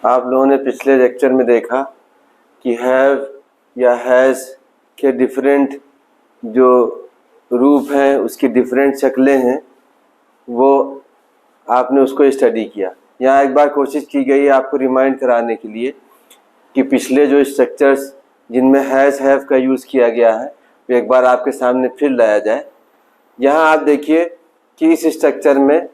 आप लोगों ने पिछले लेक्चर में देखा कि हैव या हैज़ के डिफरेंट जो रूप हैं, उसकी डिफरेंट शक्लें हैं, वो आपने उसको स्टडी किया। यहाँ एक बार कोशिश की गई है आपको रिमाइंड कराने के लिए कि पिछले जो स्ट्रक्चर्स जिनमें हैज़ हैव का यूज़ किया गया है वो एक बार आपके सामने फिर लाया जाए। यहाँ आप देखिए कि इस स्ट्रक्चर में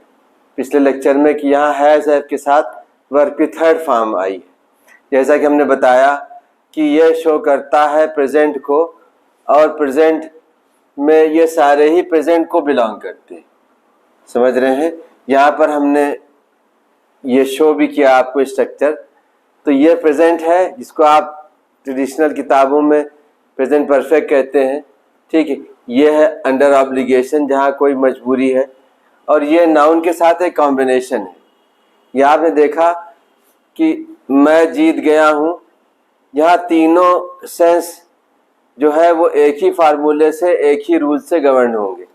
पिछले लेक्चर में कि यहाँ हैज़ हैव के साथ वर्ब की थर्ड फॉर्म आई है। जैसा कि हमने बताया कि यह शो करता है प्रेजेंट को, और प्रेजेंट में ये सारे ही प्रेजेंट को बिलोंग करते हैं। समझ रहे हैं? यहाँ पर हमने ये शो भी किया आपको स्ट्रक्चर। तो ये प्रेजेंट है जिसको आप ट्रेडिशनल किताबों में प्रेजेंट परफेक्ट कहते हैं, ठीक है। ये है अंडर ऑब्लिगेशन, जहाँ कोई मजबूरी है, और ये नाउन के साथ एक कॉम्बिनेशन है। ये आपने देखा कि मैं जीत गया हूँ, यहाँ तीनों सेंस जो है वो एक ही फार्मूले से, एक ही रूल से गवर्न होंगे।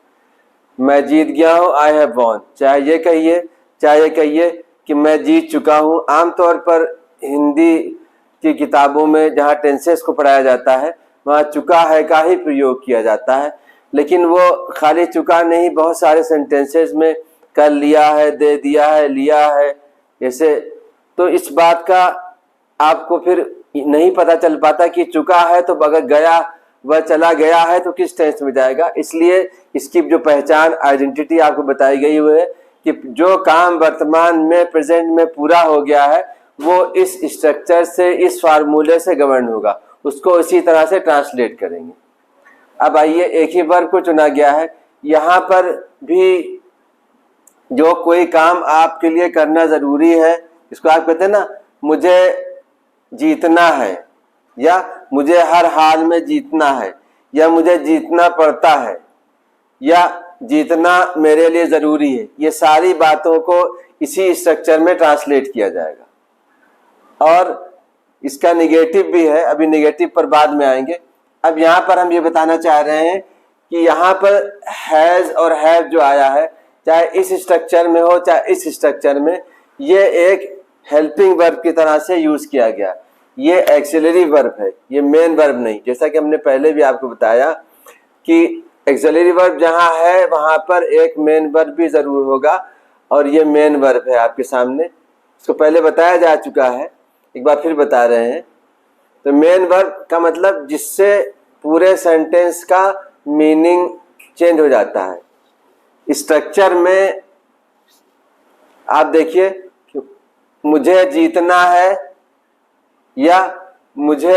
मैं जीत गया हूँ, आई हैव वॉन, चाहे ये कहिए कि मैं जीत चुका हूँ। आमतौर पर हिंदी की किताबों में जहाँ टेंसेस को पढ़ाया जाता है वहाँ चुका है का ही प्रयोग किया जाता है, लेकिन वो खाली चुका नहीं, बहुत सारे सेंटेंसेस में कर लिया है, दे दिया है, लिया है, ऐसे। तो इस बात का आपको फिर नहीं पता चल पाता कि चुका है तो अगर गया, वह चला गया है तो किस टेंस में जाएगा। इसलिए इसकी जो पहचान, आइडेंटिटी आपको बताई गई हुई है कि जो काम वर्तमान में, प्रेजेंट में पूरा हो गया है वो इस स्ट्रक्चर से, इस फार्मूले से गवर्न होगा, उसको इसी तरह से ट्रांसलेट करेंगे। अब आइए, एक ही वर्ब को चुना गया है। यहाँ पर भी जो कोई काम आपके लिए करना ज़रूरी है, इसको आप कहते हैं ना, मुझे जीतना है, या मुझे हर हाल में जीतना है, या मुझे जीतना पड़ता है, या जीतना मेरे लिए ज़रूरी है। ये सारी बातों को इसी स्ट्रक्चर में ट्रांसलेट किया जाएगा। और इसका निगेटिव भी है, अभी निगेटिव पर बाद में आएंगे। अब यहाँ पर हम ये बताना चाह रहे हैं कि यहाँ पर हैज़ और हैव जो आया है, चाहे इस स्ट्रक्चर में हो चाहे इस स्ट्रक्चर में, ये एक हेल्पिंग वर्ब की तरह से यूज़ किया गया। ये एक्सिलरी वर्ब है, ये मेन वर्ब नहीं। जैसा कि हमने पहले भी आपको बताया कि एक्सिलरी वर्ब जहाँ है वहाँ पर एक मेन वर्ब भी ज़रूर होगा, और ये मेन वर्ब है आपके सामने। इसको पहले बताया जा चुका है, एक बार फिर बता रहे हैं। तो मेन वर्ब का मतलब जिससे पूरे सेंटेंस का मीनिंग चेंज हो जाता है। स्ट्रक्चर में आप देखिए, मुझे जीतना है या मुझे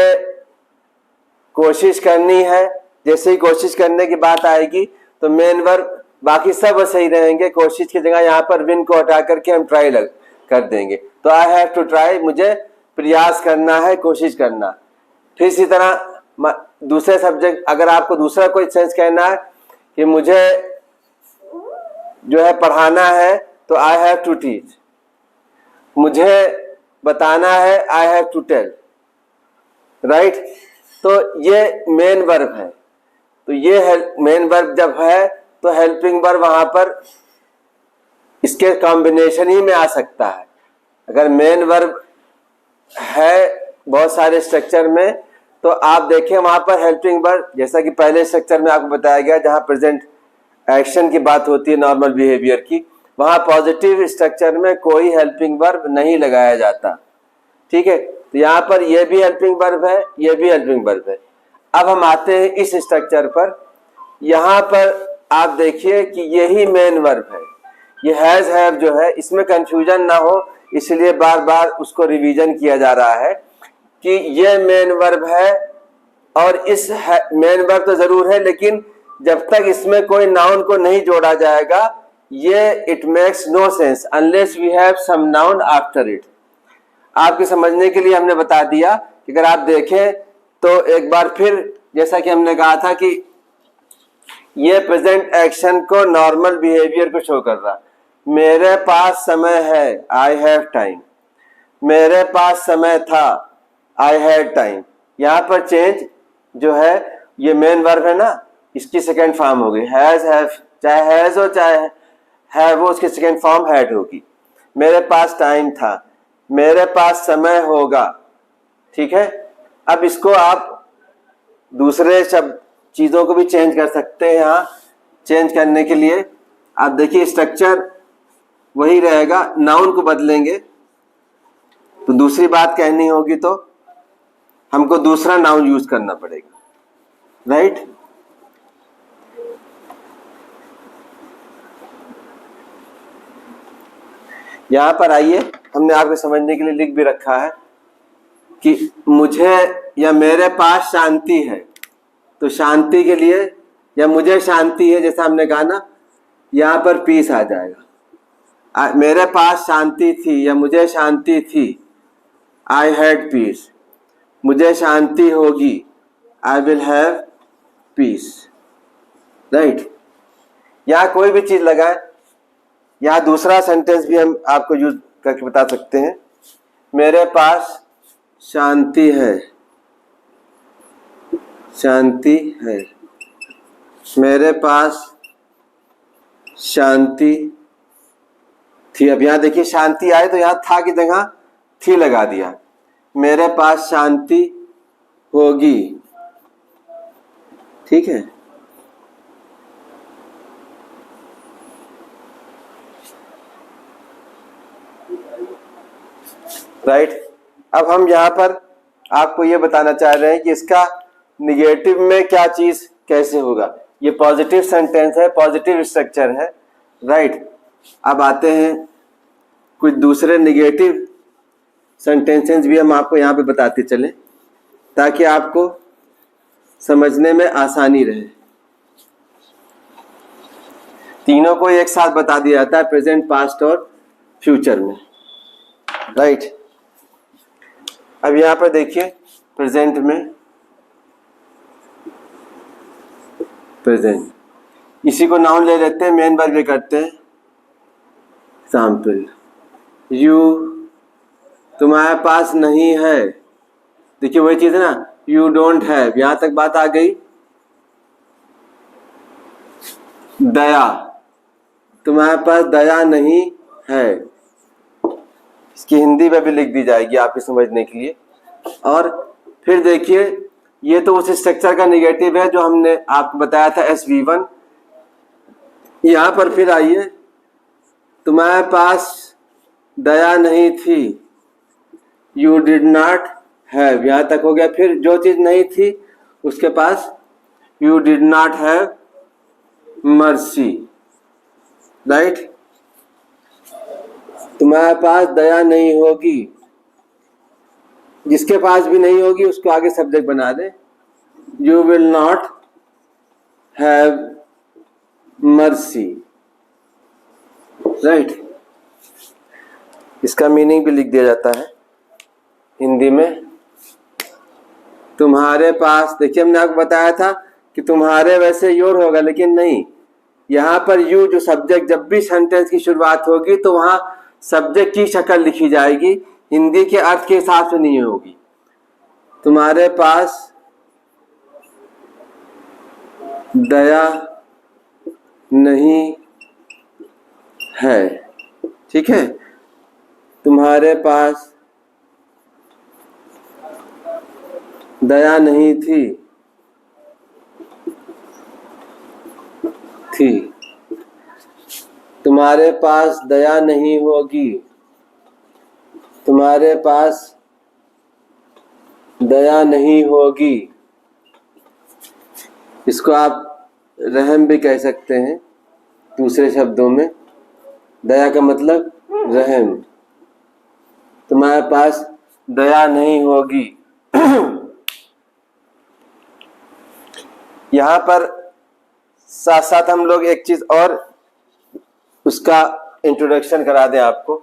कोशिश करनी है, जैसे ही कोशिश करने की बात आएगी तो मेन वर्ब, बाकी सब सही रहेंगे। कोशिश की जगह यहाँ पर विन को हटा करके हम ट्राई कर देंगे। तो आई हैव टू ट्राई, मुझे प्रयास करना है, कोशिश करना। फिर इसी तरह दूसरे सब्जेक्ट, अगर आपको दूसरा कोई सेंस कहना है कि मुझे जो है पढ़ाना है तो आई हैव टू टीच, मुझे बताना है I have to tell, right. तो ये मेन वर्ब है। तो ये मेन वर्ब जब है तो हेल्पिंग वर्ब वहां पर इसके कॉम्बिनेशन ही में आ सकता है। अगर मेन वर्ब है बहुत सारे स्ट्रक्चर में तो आप देखें वहां पर हेल्पिंग वर्ब, जैसा कि पहले स्ट्रक्चर में आपको बताया गया जहां प्रेजेंट एक्शन की बात होती है, नॉर्मल बिहेवियर की, वहां पॉजिटिव स्ट्रक्चर में कोई हेल्पिंग वर्ब नहीं लगाया जाता, ठीक है। तो यहाँ पर यह भी हेल्पिंग वर्ब है, यह भी हेल्पिंग वर्ब है। अब हम आते हैं इस स्ट्रक्चर पर। यहाँ पर आप देखिए कि यही मेन वर्ब है। ये हैज़ हैव जो है, इसमें कंफ्यूजन ना हो इसलिए बार बार उसको रिवीजन किया जा रहा है कि ये मेन वर्ब है, और इस मेन वर्ब तो जरूर है, लेकिन जब तक इसमें कोई नाउन को नहीं जोड़ा जाएगा ये it makes no sense unless we have some noun after it. आपके समझने के लिए हमने बता दिया कि अगर आप देखें तो एक बार फिर, जैसा कि हमने कहा था कि ये प्रेजेंट एक्शन को, नॉर्मल बिहेवियर को शो कर रहा। मेरे पास समय है, आई हैव टाइम। मेरे पास समय था, आई हैड टाइम। यहाँ पर चेंज जो है ये मेन वर्ब है ना, इसकी सेकेंड फॉर्म हो गई हैज हैव, चाहे हैज हो चाहे है वो, उसकी सेकेंड फॉर्म हैड होगी। मेरे पास टाइम था, मेरे पास समय होगा। ठीक है, अब इसको आप दूसरे शब्द चीज़ों को भी चेंज कर सकते हैं। यहाँ चेंज करने के लिए आप देखिए स्ट्रक्चर वही रहेगा, नाउन को बदलेंगे तो दूसरी बात कहनी होगी तो हमको दूसरा नाउन यूज करना पड़ेगा, राइट। यहां पर आइए, हमने आपको समझने के लिए लिख भी रखा है कि मुझे या मेरे पास शांति है, तो शांति के लिए या मुझे शांति है, जैसा हमने कहा ना, यहां पर पीस आ जाएगा। मेरे पास शांति थी या मुझे शांति थी, आई हैड पीस। मुझे शांति होगी, I will have piece, right. यहाँ कोई भी चीज लगाए, यहाँ दूसरा सेंटेंस भी हम आपको यूज करके बता सकते हैं। मेरे पास शांति है, शांति है। मेरे पास शांति थी। अब यहाँ देखिए शांति आए तो यहाँ था की जगह थी लगा दिया। मेरे पास शांति होगी, ठीक है। राइट। अब हम यहाँ पर आपको ये बताना चाह रहे हैं कि इसका निगेटिव में क्या चीज कैसे होगा। ये पॉजिटिव सेंटेंस है, पॉजिटिव स्ट्रक्चर है, राइट। अब आते हैं कुछ दूसरे निगेटिव सेंटेंसेस भी हम आपको यहाँ पे बताते चलें ताकि आपको समझने में आसानी रहे। तीनों को एक साथ बता दिया जाता है प्रेजेंट, पास्ट और फ्यूचर में, राइट। अब यहाँ पर देखिए प्रेजेंट में, प्रेजेंट इसी को नाउन ले लेते हैं, मेन वर्ब भी करते हैं। एग्जाम्पल, यू तुम्हारे पास नहीं है। देखिए वही चीज है ना, यू डोंट हैव, यहां तक बात आ गई। दया, तुम्हारे पास दया नहीं है, इसकी हिंदी में भी लिख दी जाएगी आपके समझने के लिए। और फिर देखिए ये तो उस स्ट्रक्चर का निगेटिव है जो हमने आपको बताया था SV1। यहां पर फिर आइए, तुम्हारे पास दया नहीं थी, यू डिड नॉट हैव, यहां तक हो गया। फिर जो चीज नहीं थी उसके पास, you did not have mercy, right. तुम्हारे पास दया नहीं होगी, जिसके पास भी नहीं होगी उसको आगे सब्जेक्ट बना दे, you will not have mercy, right. इसका मीनिंग भी लिख दिया जाता है हिंदी में। तुम्हारे पास, देखिए हमने आपको बताया था कि तुम्हारे वैसे योर होगा, लेकिन नहीं, यहाँ पर यू जो सब्जेक्ट, जब भी सेंटेंस की शुरुआत होगी तो वहां सब्जेक्ट की शक्ल लिखी जाएगी, हिंदी के अर्थ के हिसाब से नहीं होगी। तुम्हारे पास दया नहीं है, ठीक है। तुम्हारे पास दया नहीं थी, तुम्हारे पास दया नहीं होगी, तुम्हारे पास दया नहीं होगी। इसको आप रहम भी कह सकते हैं दूसरे शब्दों में। दया का मतलब रहम। तुम्हारे पास दया नहीं होगी। यहाँ पर साथ साथ हम लोग एक चीज और उसका इंट्रोडक्शन करा दें आपको।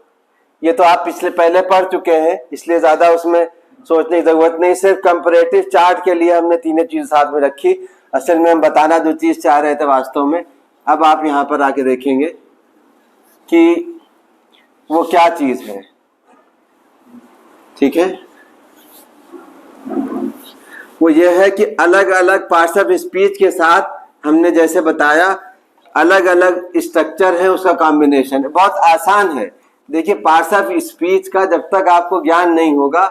ये तो आप पहले पढ़ चुके हैं, इसलिए ज्यादा उसमें सोचने की जरूरत नहीं। सिर्फ कंपैरेटिव चार्ट के लिए हमने तीनों चीज साथ में रखी। असल में हम बताना जो चीज चाह रहे थे वास्तव में, अब आप यहाँ पर आके देखेंगे कि वो क्या चीज है, ठीक है। वो ये है कि अलग अलग पार्ट्स ऑफ स्पीच के साथ हमने जैसे बताया अलग अलग स्ट्रक्चर है, उसका कॉम्बिनेशन है। बहुत आसान है, देखिए पार्ट्स ऑफ स्पीच का जब तक आपको ज्ञान नहीं होगा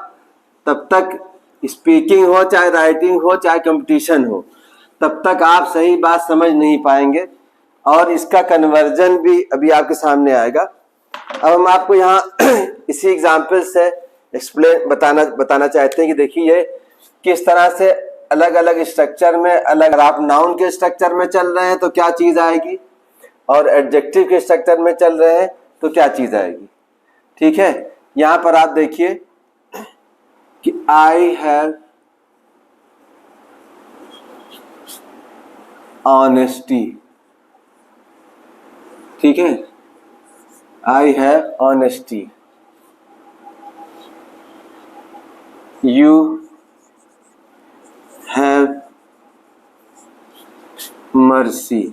तब तक स्पीकिंग हो चाहे राइटिंग हो चाहे कंपटीशन हो तब तक आप सही बात समझ नहीं पाएंगे और इसका कन्वर्जन भी अभी आपके सामने आएगा। अब हम आपको यहाँ इसी एग्जाम्पल से एक्सप्लेन बताना चाहते हैं कि देखिए ये किस तरह से अलग अलग स्ट्रक्चर में अलग, आप नाउन के स्ट्रक्चर में चल रहे हैं तो क्या चीज आएगी और एडजेक्टिव के स्ट्रक्चर में चल रहे हैं तो क्या चीज आएगी। ठीक है, यहां पर आप देखिए कि आई हैव ऑनेस्टी। ठीक है, I have honesty. You have mercy.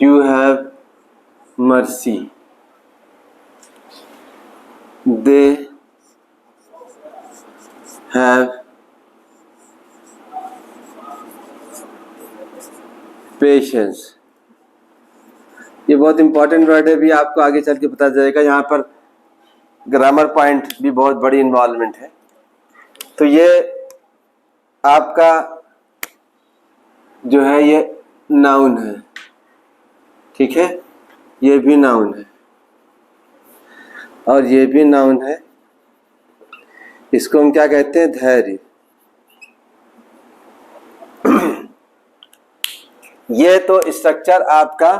You have mercy. They have patience. ये बहुत इंपॉर्टेंट वर्ड है, भी आपको आगे चल के पता चलेगा। यहाँ पर ग्रामर पॉइंट भी बहुत बड़ी इन्वॉल्वमेंट है। तो ये आपका जो है ये नाउन है। ठीक है, ये भी नाउन है और ये भी नाउन है। इसको हम क्या कहते हैं, धैर्य। ये तो स्ट्रक्चर आपका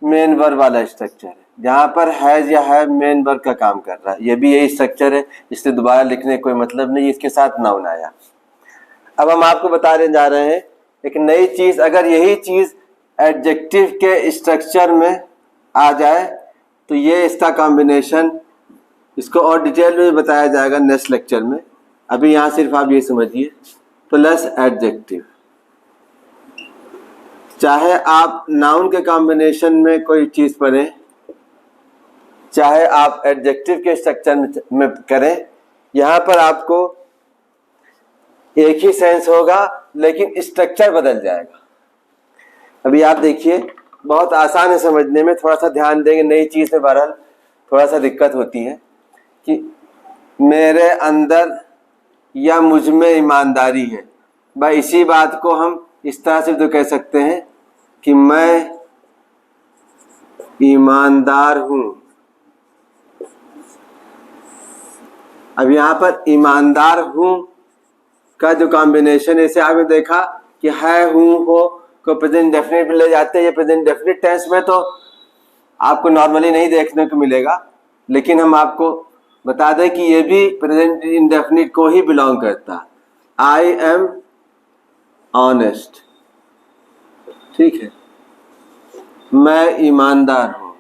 मेन वर्ब वाला स्ट्रक्चर है, जहां पर हैज या हैव मेन वर्ब का काम कर रहा है। ये भी यही स्ट्रक्चर है, इसलिए दोबारा लिखने का कोई मतलब नहीं, इसके साथ नाउन आया। अब हम आपको बताने जा रहे हैं एक नई चीज। अगर यही चीज एडजेक्टिव के स्ट्रक्चर में आ जाए तो ये इसका कॉम्बिनेशन, इसको और डिटेल में बताया जाएगा नेक्स्ट लेक्चर में। अभी यहाँ सिर्फ आप ये समझिए, प्लस एडजेक्टिव। चाहे आप नाउन के कॉम्बिनेशन में कोई चीज पढ़ें, चाहे आप एडजेक्टिव के स्ट्रक्चर में करें, यहाँ पर आपको एक ही सेंस होगा लेकिन स्ट्रक्चर बदल जाएगा। अभी आप देखिए, बहुत आसान है समझने में, थोड़ा सा ध्यान देंगे। नई चीज में बहरहाल थोड़ा सा दिक्कत होती है कि मेरे अंदर या मुझ में ईमानदारी है। भाई इसी बात को हम इस तरह से तो कह सकते हैं कि मैं ईमानदार हूं। अब यहां पर ईमानदार हूं का जो कॉम्बिनेशन है, इसे आपने देखा कि है हूं हो को प्रेजेंट डेफिनेट में ले जाते हैं। ये प्रेजेंट डेफिनेट टेंस में तो आपको नॉर्मली नहीं देखने को मिलेगा, लेकिन हम आपको बता दें कि ये भी प्रेजेंट इंडेफिनिट को ही बिलोंग करता है। I am honest. ठीक है, मैं ईमानदार हूं।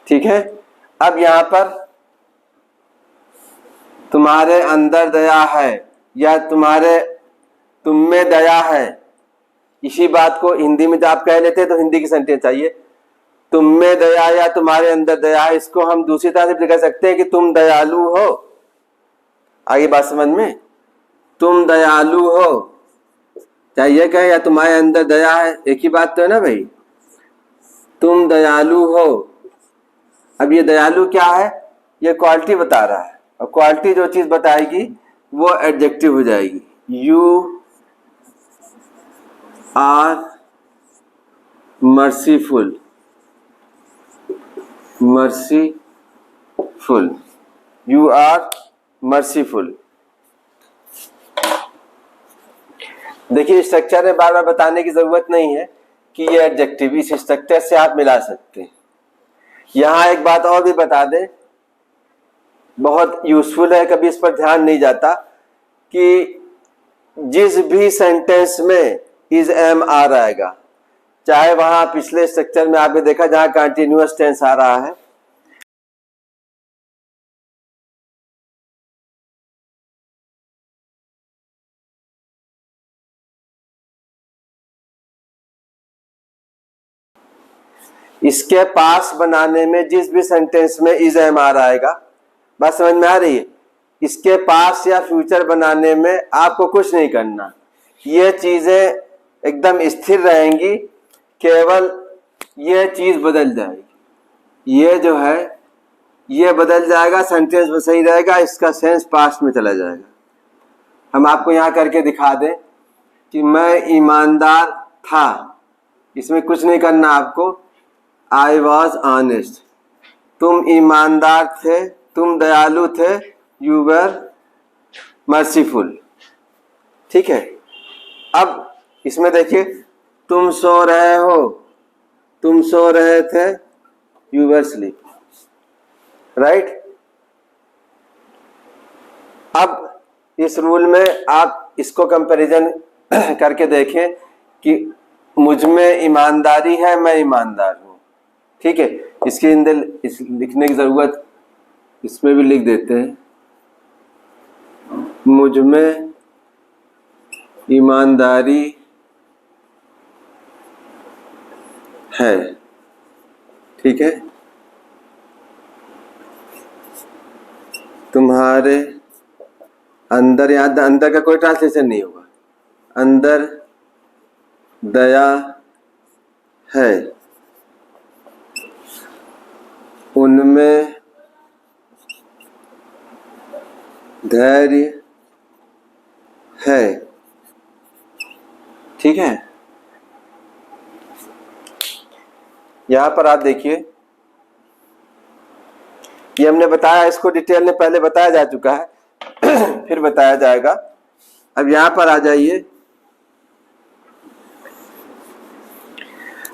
ठीक है, अब यहां पर तुम्हारे अंदर दया है या तुम में दया है, इसी बात को हिंदी में जब आप कह लेते हैं तो हिंदी की सेंटेंस चाहिए। तुम में दया या तुम्हारे अंदर दया, इसको हम दूसरी तरह से कह सकते हैं कि तुम दयालु हो। आगे बात समझ में, तुम दयालु हो, चाहे ये कहे या तुम्हारे अंदर दया है, एक ही बात तो है ना भाई। तुम दयालु हो। अब ये दयालु क्या है, ये क्वालिटी बता रहा है, और क्वालिटी जो चीज बताएगी वो एडजेक्टिव हो जाएगी। You are merciful. Merciful, you are merciful. देखिए स्ट्रक्चर में बार बार बताने की जरूरत नहीं है कि ये एडजेक्टिव इस स्ट्रक्चर से आप मिला सकते हैं। यहां एक बात और भी बता दें, बहुत यूजफुल है, कभी इस पर ध्यान नहीं जाता कि जिस भी सेंटेंस में इज एम आ रहेगा, चाहे वहां पिछले स्ट्रक्चर में आपने देखा जहां कंटिन्यूअस टेंस आ रहा है, इसके पास बनाने में जिस भी सेंटेंस में इज एम आ रहेगा, बात समझ में आ रही है। इसके पास या फ्यूचर बनाने में आपको कुछ नहीं करना, ये चीजें एकदम स्थिर रहेंगी। केवल ये चीज़ बदल जाएगी, ये जो है ये बदल जाएगा, सेंटेंस में सही रहेगा, इसका सेंस पास्ट में चला जाएगा। हम आपको यहाँ करके दिखा दें कि मैं ईमानदार था, इसमें कुछ नहीं करना आपको, आई वॉज ऑनेस्ट। तुम ईमानदार थे, तुम दयालु थे, यू वर मर्सीफुल। ठीक है, अब इसमें देखिए, तुम सो रहे हो, तुम सो रहे थे, यू वर स्लीप, राइट। अब इस रूल में आप इसको कंपैरिजन करके देखें कि मुझ में ईमानदारी है, मैं ईमानदार हूं। ठीक है, इसके अंदर इस लिखने की जरूरत, इसमें भी लिख देते हैं, मुझ में ईमानदारी है। ठीक है, तुम्हारे अंदर, यहाँ अंदर का कोई ट्रांसलेशन नहीं होगा, अंदर दया है, उनमें धैर्य है। ठीक है, यहां पर आप देखिए, ये हमने बताया, इसको डिटेल में पहले बताया जा चुका है फिर बताया जाएगा। अब यहां पर आ जाइए,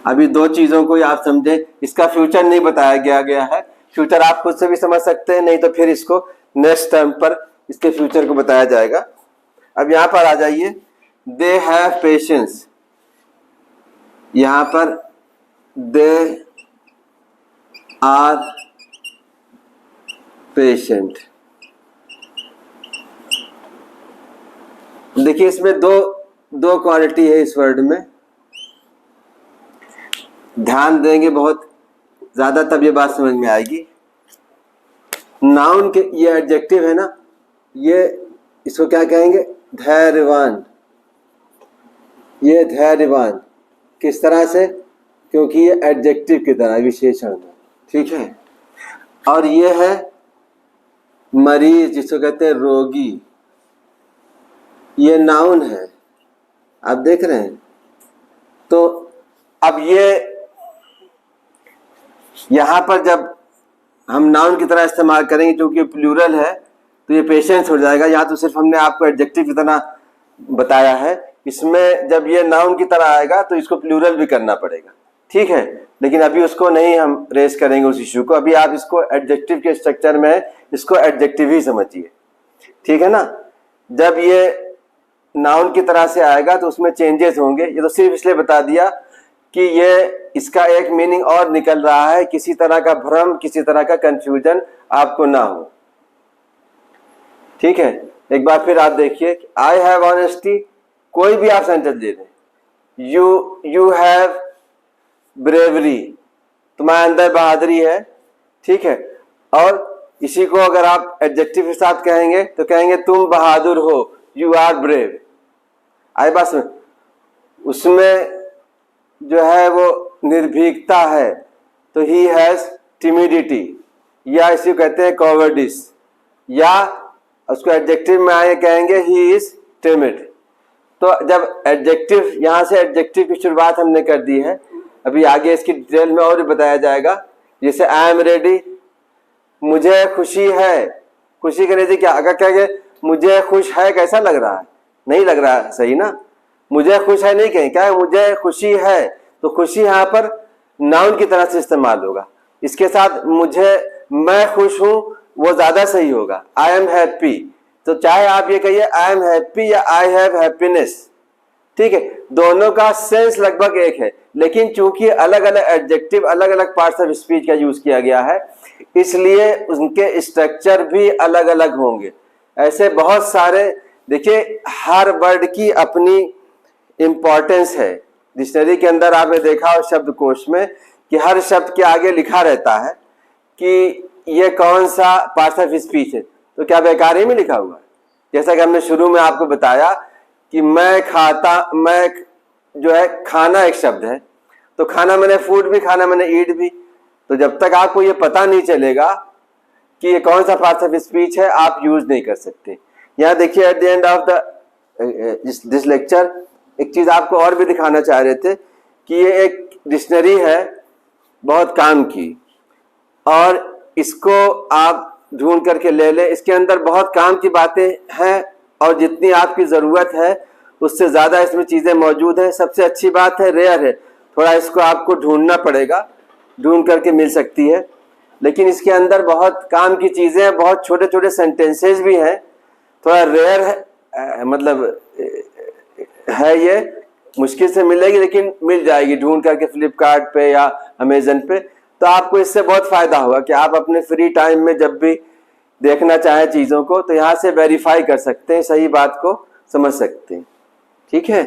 अभी दो चीजों को आप समझे, इसका फ्यूचर नहीं बताया गया है, फ्यूचर आप खुद से भी समझ सकते हैं, नहीं तो फिर इसको नेक्स्ट टर्म पर इसके फ्यूचर को बताया जाएगा। अब यहां पर आ जाइए, दे हैव पेशेंस, यहां पर दे आर पेशेंट। देखिए, इसमें दो क्वालिटी है इस वर्ड में, ध्यान देंगे बहुत ज्यादा तब ये बात समझ में आएगी। नाउन के ये एडजेक्टिव है ना, ये इसको क्या कहेंगे, धैर्यवान। ये धैर्यवान किस तरह से, क्योंकि ये एडजेक्टिव की तरह विशेषण है। ठीक है, और ये है मरीज, जिसको कहते हैं रोगी, ये नाउन है, आप देख रहे हैं। तो अब ये यहां पर जब हम नाउन की तरह इस्तेमाल करेंगे, क्योंकि प्लूरल है, तो ये पेशेंस हो जाएगा। यहाँ तो सिर्फ हमने आपको एडजेक्टिव की तरह बताया है, इसमें जब ये नाउन की तरह आएगा तो इसको प्लूरल भी करना पड़ेगा। ठीक है, लेकिन अभी उसको नहीं हम रेस करेंगे उस इश्यू को, अभी आप इसको एडजेक्टिव के स्ट्रक्चर में इसको एडजेक्टिव ही समझिए। ठीक है ना, जब ये नाउन की तरह से आएगा तो उसमें चेंजेस होंगे। ये तो सिर्फ इसलिए बता दिया कि ये इसका एक मीनिंग और निकल रहा है, किसी तरह का भ्रम, किसी तरह का कंफ्यूजन आपको ना हो। ठीक है, एक बार फिर आप देखिए, आई हैव ऑनेस्टी, कोई भी आप सेंटेंस दे दें, यू हैव ब्रेवरी, तुम्हारे अंदर बहादुरी है। ठीक है, और इसी को अगर आप एडजेक्टिव के साथ कहेंगे तो कहेंगे तुम बहादुर हो, यू आर ब्रेव। आई बात में, उसमें जो है वो निर्भीकता है, तो ही हैज टिमिडिटी, या इसी को कहते हैं कॉवर्डिस, या उसको एडजेक्टिव में आए कहेंगे ही इज टिमिड। तो जब एडजेक्टिव, यहां से एडजेक्टिव की शुरुआत हमने कर दी है, अभी आगे इसकी डिटेल में और बताया जाएगा। जैसे आई एम रेडी, मुझे खुशी है, खुशी करने से क्या, अगर कहेंगे मुझे खुश है, कैसा लग रहा है, नहीं लग रहा है, सही ना, मुझे खुश है नहीं कहें, क्या है, मुझे खुशी है, तो खुशी यहाँ पर नाउन की तरह से इस्तेमाल होगा। इसके साथ मुझे, मैं खुश हूं, वो ज्यादा सही होगा, आई एम हैप्पी। तो चाहे आप ये कहिए आई एम हैप्पी या आई हैव हैप्पीनेस, ठीक है, दोनों का सेंस लगभग एक है, लेकिन चूंकि अलग अलग एडजेक्टिव, अलग अलग पार्ट्स ऑफ स्पीच का यूज किया गया है, इसलिए उनके स्ट्रक्चर भी अलग अलग होंगे। ऐसे बहुत सारे, देखिए हर वर्ड की अपनी इंपॉर्टेंस है। डिक्शनरी के अंदर आपने देखा हो शब्दकोश में कि हर शब्द के आगे लिखा रहता है कि ये कौन सा पार्ट ऑफ स्पीच है, तो क्या बेकार ही में लिखा हुआ है। जैसा कि हमने शुरू में आपको बताया कि मैं खाता, मैं जो है, खाना एक शब्द है, तो खाना मैंने फूड भी, खाना मैंने ईट भी। तो जब तक आपको ये पता नहीं चलेगा कि ये कौन सा पार्ट ऑफ स्पीच है, आप यूज नहीं कर सकते। यहाँ देखिए at the end of the this lecture एक चीज आपको और भी दिखाना चाह रहे थे कि ये एक डिक्शनरी है बहुत काम की, और इसको आप ढूंढ करके ले लें। इसके अंदर बहुत काम की बातें हैं और जितनी आपकी ज़रूरत है उससे ज़्यादा इसमें चीज़ें मौजूद हैं। सबसे अच्छी बात है रेयर है, थोड़ा इसको आपको ढूंढना पड़ेगा, ढूंढ करके मिल सकती है, लेकिन इसके अंदर बहुत काम की चीज़ें हैं, बहुत छोटे छोटे सेंटेंसेस भी हैं। थोड़ा रेयर है, मतलब है, ये मुश्किल से मिलेगी लेकिन मिल जाएगी ढूंढ करके फ्लिपकार्ट पे या अमेजन पे। तो आपको इससे बहुत फ़ायदा होगा कि आप अपने फ्री टाइम में जब भी देखना चाहें चीज़ों को तो यहाँ से वेरीफाई कर सकते हैं, सही बात को समझ सकते हैं। ठीक है।